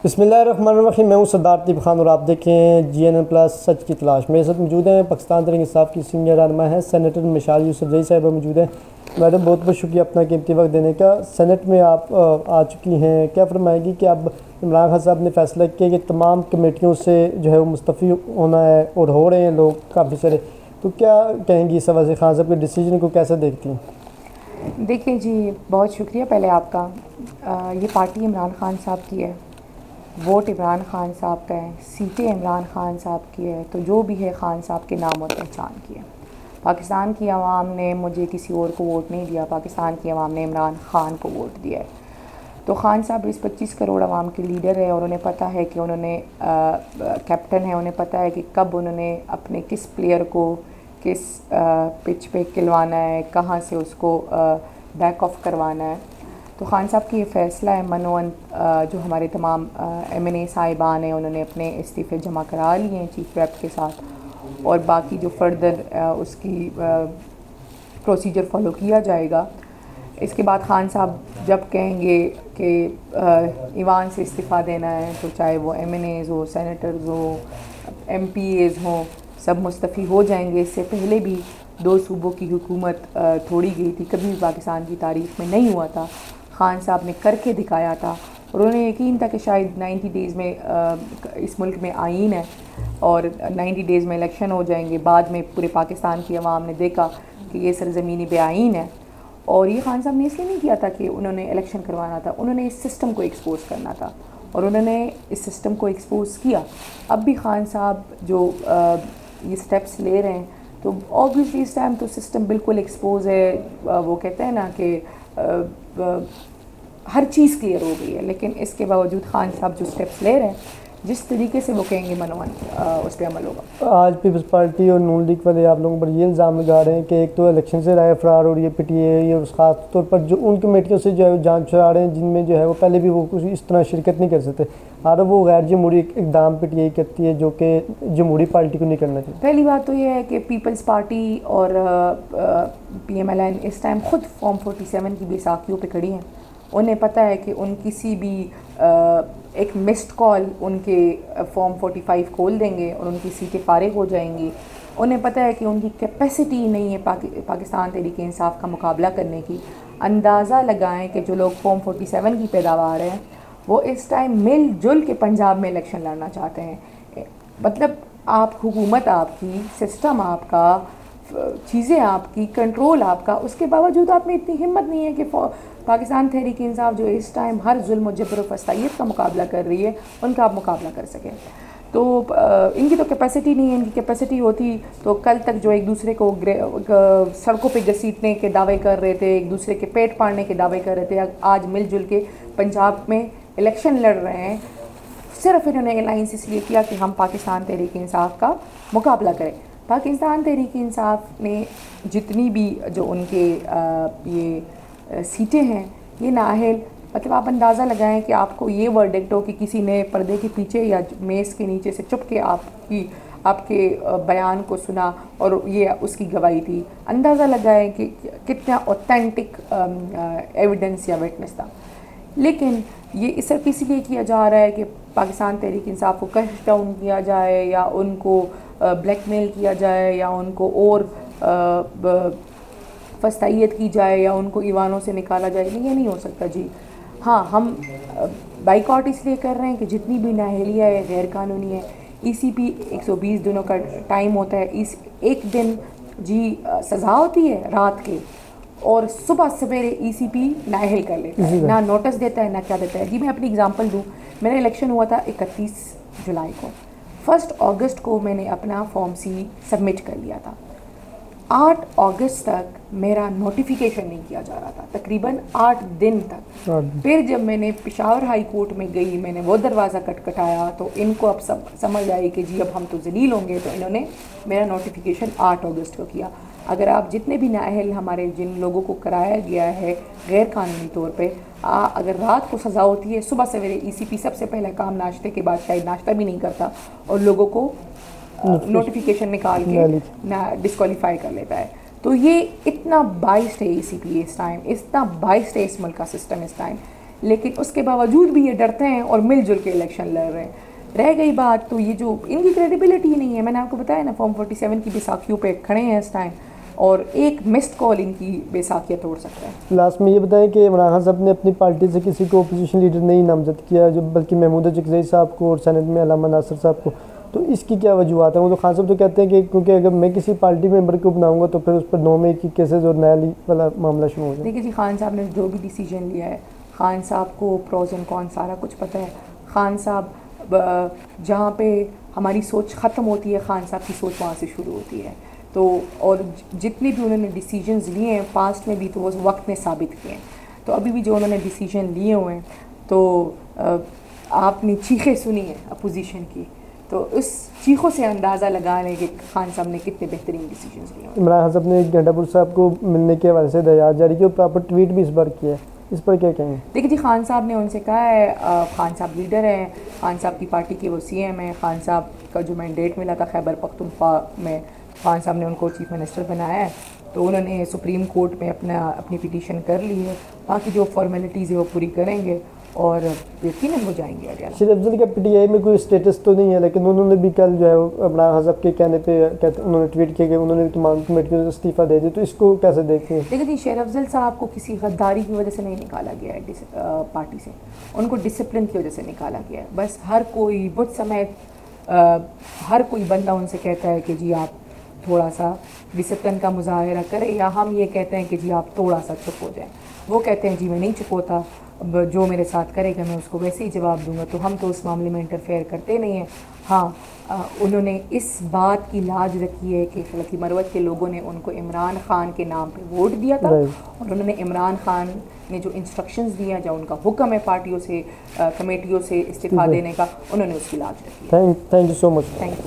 बिस्मिल्लाहिर्रहमानिर्रहीम। मैं हूँ सरदार तीब खान और आप देखें GNN प्लस सच की तलाश। मेरे साथ मौजूद हैं पाकिस्तान तहरीक इंसाफ की सीनियर रहनुमा है सेनेटर मिसाल यूसुफजई साहिबा मौजूद हैं। मैडम, बहुत बहुत शुक्रिया अपना कीमती वक्त देने का। सेनेट में आप आ चुकी हैं, क्या फरमाएंगी कि अब इमरान खान साहब ने फैसला किया कि तमाम कमेटियों से जो है वो मुस्तफ़ी होना है और हो रहे हैं लोग काफ़ी सारे, तो क्या कहेंगी इस हवाले से खान साहब के डिसीजन को कैसे देखती हैं? देखिए जी, बहुत शुक्रिया पहले आपका। ये पार्टी इमरान खान साहब की है, वोट इमरान खान साहब का है, सीटें इमरान खान साहब की है, तो जो भी है खान साहब के नाम और पहचान की है। पाकिस्तान की आवाम ने मुझे किसी और को वोट नहीं दिया, पाकिस्तान की आवाम ने इमरान खान को वोट दिया है। तो खान साहब इस 25 करोड़ आवाम के लीडर है और उन्हें पता है कि उन्होंने कैप्टन है, उन्हें पता है कि कब उन्होंने अपने किस प्लेयर को किस पिच पे खिलवाना है, कहाँ से उसको बैक ऑफ करवाना है। तो खान साहब की ये फ़ैसला है मनोअंत। जो हमारे तमाम MNA साहिबान हैं उन्होंने अपने इस्तीफ़े जमा करा लिए हैं चीफ व्हिप के साथ, और बाकी जो फर्दर उसकी प्रोसीजर फॉलो किया जाएगा। इसके बाद खान साहब जब कहेंगे कि ईवान से इस्तीफ़ा देना है, तो चाहे वो MNAs हो, सेनेटर्स हो, MPAs हों, सब मुस्तफ़ी हो जाएंगे। इससे पहले भी 2 सूबों की हुकूमत तोड़ी गई थी, कभी भी पाकिस्तान की तारीख़ में नहीं हुआ था। खान साहब ने करके दिखाया था और उन्हें यकीन था कि शायद 90 डेज़ में इस मुल्क में आईन है और 90 डेज़ में इलेक्शन हो जाएंगे। बाद में पूरे पाकिस्तान की आवाम ने देखा कि ये सरज़मीनी बेआईन है, और ये खान साहब ने इसलिए नहीं किया था कि उन्होंने इलेक्शन करवाना था, उन्होंने इस सिस्टम को एक्सपोज़ करना था और उन्होंने इस सिस्टम को एक्सपोज़ किया। अब भी खान साहब जो ये स्टेप्स ले रहे हैं, तो ऑब्वियसली इस टाइम तो सिस्टम बिल्कुल एक्सपोज है। वो कहते हैं ना कि हर चीज़ क्लियर हो गई है, लेकिन इसके बावजूद खान साहब जो स्टेप्स ले रहे हैं, जिस तरीके से वो कहेंगे मनोवन उस पर अमल होगा। आज पीपल्स पार्टी और नून लीग वाले आप लोगों पर ये इल्ज़ाम लगा रहे हैं कि एक तो इलेक्शन से राय फरार हो रही है PTA, और ख़ास तौर पर जो उन कमेटियों से जो है जान छुड़ा रहे हैं जिनमें जो है वो पहले भी वो कुछ इस तरह शिरकत नहीं कर सकते, और वो गैर जमहूरी इकदाम PTA करती है जो कि जमहूरी पार्टी को नहीं करना चाहिए। पहली बात तो ये है कि पीपल्स पार्टी और PMLN इस टाइम खुद फॉर्म 47 की बेसाखियों पे खड़ी हैं। उन्हें पता है कि उन किसी भी एक मिस्ड कॉल उनके फॉर्म 45 खोल देंगे और उनकी सीटें फारिग हो जाएंगी। उन्हें पता है कि उनकी कैपेसिटी नहीं है पाकिस्तान तहरीक इंसाफ का मुकाबला करने की। अंदाज़ा लगाएं कि जो लोग फॉर्म 47 की पैदावार हैं वो इस टाइम मिलजुल के पंजाब में इलेक्शन लड़ना चाहते हैं। मतलब आप हुकूमत आपकी, सिस्टम आपका, चीज़ें आपकी, कंट्रोल आपका, उसके बावजूद आप में इतनी हिम्मत नहीं है कि पाकिस्तान तहरीक इंसाफ जो इस टाइम हर जुल्म और जबर फसाइयत का मुकाबला कर रही है, उनका आप मुकाबला कर सकें। तो इनकी तो कैपेसिटी नहीं है। इनकी कैपेसिटी होती तो कल तक जो एक दूसरे को सड़कों पे घसीटने के दावे कर रहे थे, एक दूसरे के पेट फाड़ने के दावे कर रहे थे, आज मिलजुल के पंजाब में इलेक्शन लड़ रहे हैं। सिर्फ इन्होंने अलायंस इसलिए किया कि हम पाकिस्तान तहरीक इंसाफ का मुकाबला करें। पाकिस्तान तहरीक इंसाफ ने जितनी भी जो उनके ये सीटें हैं, ये नाअहल, मतलब आप अंदाज़ा लगाएं कि आपको ये वर्डिक्ट हो कि किसी ने पर्दे के पीछे या मेज़ के नीचे से चुप के आपके बयान को सुना और ये उसकी गवाही थी। अंदाज़ा लगाएं कि कितना ऑथेंटिक एविडेंस या विटनेस था। लेकिन ये सिर्फ इसीलिए किया जा रहा है कि पाकिस्तान तहरीक इंसाफ को कश डाउन किया जाए या उनको ब्लैकमेल किया जाए या उनको और फसाइयत की जाए या उनको ईवानों से निकाला जाए। ये नहीं हो सकता जी। हाँ, हम बाइकआउट इसलिए कर रहे हैं कि जितनी भी नाअहलियाँ है, गैर कानूनी है, ECP 120 दिनों का टाइम होता है। इस एक दिन जी सज़ा होती है रात के, और सुबह सवेरे ECP नाअहल कर लेता है, ना नोटिस देता है ना क्या देता है जी। मैं अपनी एग्जांपल दूँ, मेरा इलेक्शन हुआ था 31 जुलाई को। 1 अगस्त को मैंने अपना फॉर्म C सबमिट कर लिया था। 8 अगस्त तक मेरा नोटिफिकेशन नहीं किया जा रहा था, तकरीबन 8 दिन तक। फिर जब मैंने पेशावर हाई कोर्ट में गई, मैंने वो दरवाज़ा खटखटाया, तो इनको अब सब समझ आई कि जी अब हम तो जलील होंगे, तो इन्होंने मेरा नोटिफिकेशन 8 अगस्त को किया। अगर आप जितने भी नाअहल हमारे जिन लोगों को कराया गया है गैर कानूनी तौर पे, अगर रात को सज़ा होती है, सुबह सवेरे ECP सबसे पहला काम नाश्ते के बाद शायद नाश्ता भी नहीं करता और लोगों को नोटिफिकेशन निकाल के ना डिस्क्वालीफाई कर लेता है। तो ये इतना बाइस्ड है ECP इस टाइम, इतना बाइस्ड है इस मुल्क का सिस्टम इस टाइम लेकिन उसके बावजूद भी ये डरते हैं और मिलजुल के इलेक्शन लड़ रहे हैं। रह गई बात तो ये जो इनकी क्रेडिबिलिटी ही नहीं है, मैंने आपको बताया ना फॉर्म 47 की बैसाखियों पे खड़े हैं इस टाइम, और एक मिस्ड कॉल इनकी बैसाखियाँ तोड़ सकता है। लास्ट में ये बताएं कि इमरान खान साहब ने अपनी पार्टी से किसी को अपोजिशन लीडर नहीं नामजद किया, जो बल्कि महमूद चकजई साहब को और सेनेट में अलामा नासिर साहब को, तो इसकी क्या वजूहत है? वो तो खान साहब तो कहते हैं कि क्योंकि अगर मैं किसी पार्टी मेंबर को बनाऊंगा तो फिर उस पर 9 मई की केसेज और नया वाला मामला शुरू हो जाए। देखिए जी, खान साहब ने जो भी डिसीजन लिया है, खान साहब को प्रोज एंड कॉन सारा कुछ पता है। खान साहब जहाँ पे हमारी सोच ख़त्म होती है, खान साहब की सोच वहाँ से शुरू होती है। तो और जितने भी उन्होंने डिसीजंस लिए हैं पास्ट में भी, तो वो वक्त ने साबित किए हैं। तो अभी भी जो उन्होंने डिसीजन लिए हुए हैं, तो आपने चीखें सुनी है अपोजिशन की, तो उस चीखों से अंदाज़ा लगा लें कि खान साहब ने कितने बेहतरीन डिसीजंस लिए हैं। इमरान खान साहब ने गंडापुर साहब को मिलने के हवाले से दयाद जारी की और प्रॉपर ट्वीट भी इस बार किया है, इस पर क्या कहेंगे? देखिए जी, खान साहब ने उनसे कहा है, खान साहब लीडर हैं, खान साहब की पार्टी के वो CM हैं, खान साहब का जो मैंडेट मिला था खैबर पख्तूनख्वा में, खान साहब ने उनको चीफ मिनिस्टर बनाया है, तो उन्होंने सुप्रीम कोर्ट में अपनी पिटीशन कर ली है। बाकी जो फॉर्मेलिटीज़ है वो पूरी करेंगे और यकीनन हो जाएंगे आगे। शेर अफजल का PTI में कोई स्टेटस तो नहीं है, लेकिन उन्होंने भी कल जो है इमरान खान साहब के कहने पे उन्होंने ट्वीट किया कि उन्होंने तमाम कमेटियों से इस्तीफ़ा दे दिया, तो इसको कैसे देखते हैं? देखिए जी, शेर अफजल साहब को किसी गद्दारी की वजह से नहीं निकाला गया है पार्टी से, उनको डिसिप्लिन की वजह से निकाला गया है। बस हर कोई बुध समेत हर कोई बंदा उनसे कहता है कि जी आप थोड़ा सा डिसिप्लिन का मुजाहरा करें, या हम ये कहते हैं कि जी आप थोड़ा सा चुप हो जाएं। वो कहते हैं जी मैं नहीं चुप होता, जो मेरे साथ करेगा मैं उसको वैसे ही जवाब दूंगा। तो हम तो उस मामले में इंटरफेयर करते नहीं हैं। हाँ, उन्होंने इस बात की लाज रखी है कि खलकी मरवत के लोगों ने उनको इमरान खान के नाम पे वोट दिया था, और उन्होंने इमरान खान ने जो इंस्ट्रक्शंस दिया, जो उनका हुक्म है पार्टियों से कमेटियों से इस्तीफ़ा देने का, उन्होंने उसकी लाज रखी है। Thank you so much. Thank you.